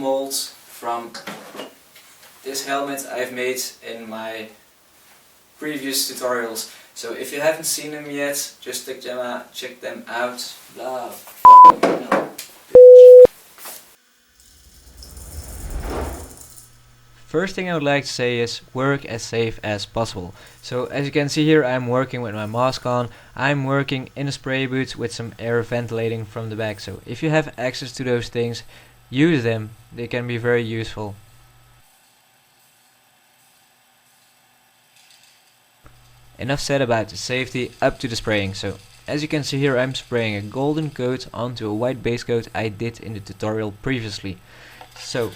molds from this helmet I've made in my previous tutorials. So if you haven't seen them yet, just check them out. Blah, fucking hell. First thing I would like to say is work as safe as possible. So as you can see here, I'm working with my mask on. I'm working in a spray booth with some air ventilating from the back. So if you have access to those things, use them. They can be very useful. Enough said about the safety, up to the spraying. So as you can see here, I'm spraying a golden coat onto a white base coat I did in the tutorial previously. So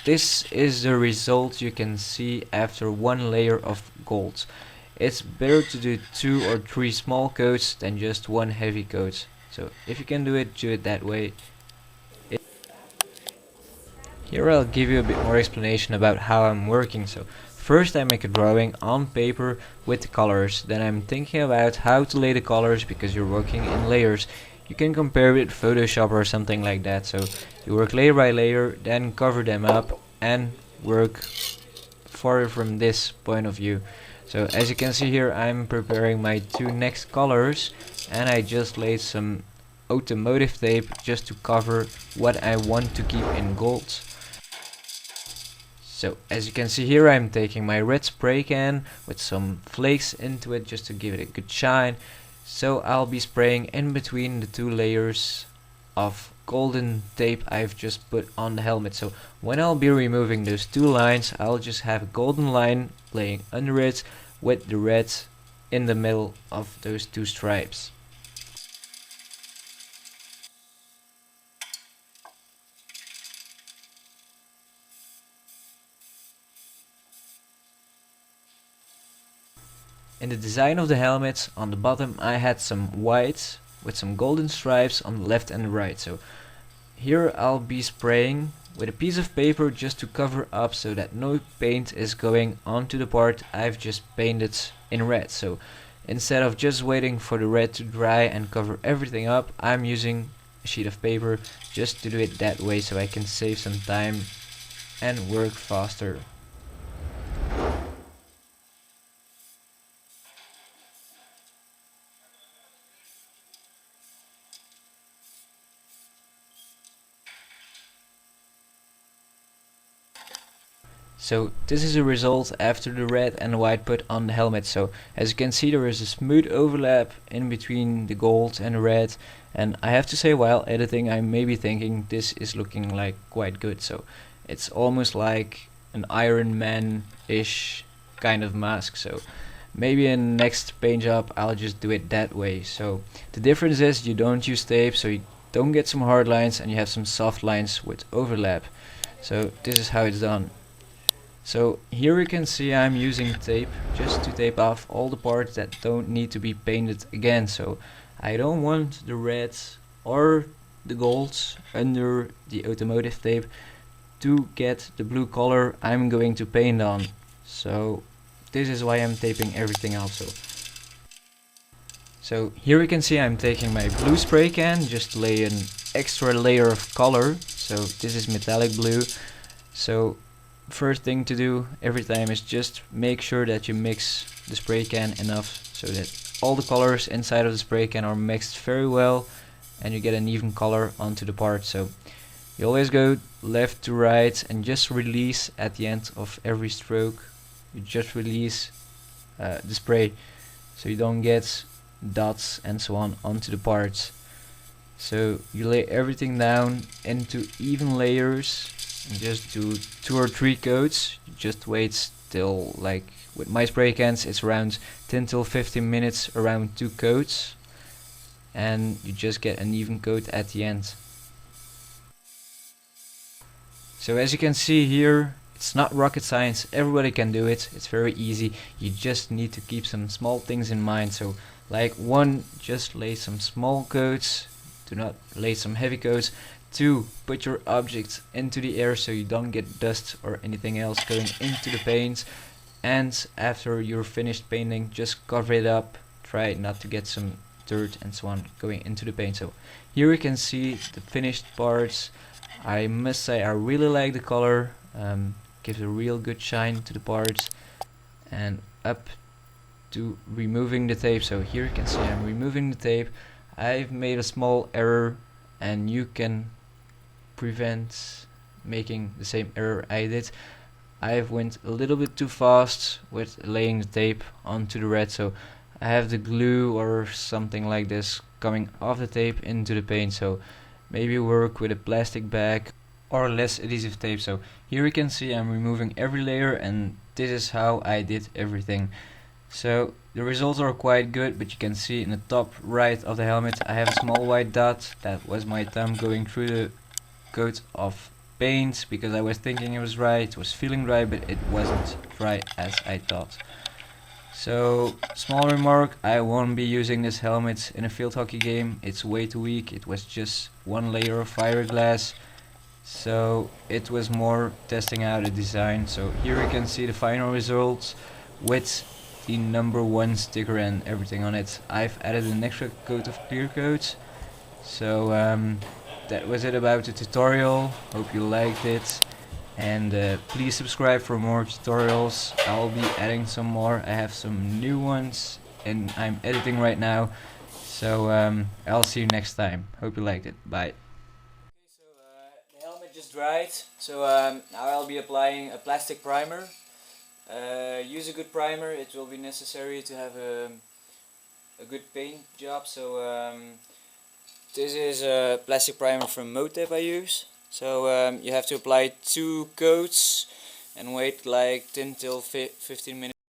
this is the result you can see after one layer of gold. It's better to do 2 or 3 small coats than just one heavy coat. So if you can do it that way. Here I'll give you a bit more explanation about how I'm working. So first I make a drawing on paper with the colors. Then I'm thinking about how to lay the colors, because you're working in layers. You can compare it with Photoshop or something like that. So you work layer by layer, then cover them up and work further from this point of view. So as you can see here, I'm preparing my 2 next colors, and I just laid some automotive tape just to cover what I want to keep in gold. So as you can see here, I'm taking my red spray can with some flakes into it just to give it a good shine. So I'll be spraying in between the 2 layers of golden tape I've just put on the helmet. So when I'll be removing those 2 lines, I'll just have a golden line laying under it with the red in the middle of those 2 stripes. In the design of the helmet, on the bottom I had some white with some golden stripes on the left and the right. So here I'll be spraying with a piece of paper just to cover up so that no paint is going onto the part I've just painted in red. So instead of just waiting for the red to dry and cover everything up, I'm using a sheet of paper just to do it that way, so I can save some time and work faster. So this is a result after the red and white put on the helmet. So as you can see, there is a smooth overlap in between the gold and the red, and I have to say, while editing, I may be thinking this is looking like quite good. So it's almost like an Iron Man-ish kind of mask. So maybe in the next paint job I'll just do it that way. So the difference is you don't use tape, so you don't get some hard lines and you have some soft lines with overlap. So this is how it's done. So here you can see I'm using tape just to tape off all the parts that don't need to be painted again. So I don't want the reds or the golds under the automotive tape to get the blue color I'm going to paint on. So this is why I'm taping everything also. So here you can see I'm taking my blue spray can just to lay an extra layer of color. So this is metallic blue. So first thing to do every time is just make sure that you mix the spray can enough so that all the colors inside of the spray can are mixed very well and you get an even color onto the part. So you always go left to right and just release at the end of every stroke. You just release the spray so you don't get dots and so on onto the parts. So you lay everything down into even layers and just do 2 or 3 coats. You just wait till, like with my spray cans, it's around 10 till 15 minutes around 2 coats, and you just get an even coat at the end. So as you can see here, it's not rocket science, everybody can do it, it's very easy. You just need to keep some small things in mind. So like 1, just lay some small coats, do not lay some heavy coats. 2, put your object into the air so you don't get dust or anything else going into the paint. And after you're finished painting, just cover it up. Try not to get some dirt and so on going into the paint. So here we can see the finished parts. I must say I really like the color, gives a real good shine to the parts. And up to removing the tape. So here you can see I'm removing the tape. I've made a small error, and you can prevent making the same error I did. I went a little bit too fast with laying the tape onto the red, so I have the glue or something like this coming off the tape into the paint. So maybe work with a plastic bag or less adhesive tape. So here you can see I'm removing every layer, and this is how I did everything. So the results are quite good, but you can see in the top right of the helmet I have a small white dot. That was my thumb going through the coat of paint, because I was thinking it was dry, it was feeling dry, but it wasn't dry as I thought. So small remark, I won't be using this helmet in a field hockey game. It's way too weak. It was just one layer of fiberglass, so it was more testing out a design. So here you can see the final results with the number 1 sticker and everything on it. I've added an extra coat of clear coat. So that was it about the tutorial. Hope you liked it, and please subscribe for more tutorials. I'll be adding some more. I have some new ones and I'm editing right now. So I'll see you next time. Hope you liked it. Bye. So the helmet just dried, so now I'll be applying a plastic primer. Use a good primer. It will be necessary to have a good paint job. So this is a plastic primer from mould I use. So you have to apply 2 coats and wait like 10 till 15 minutes.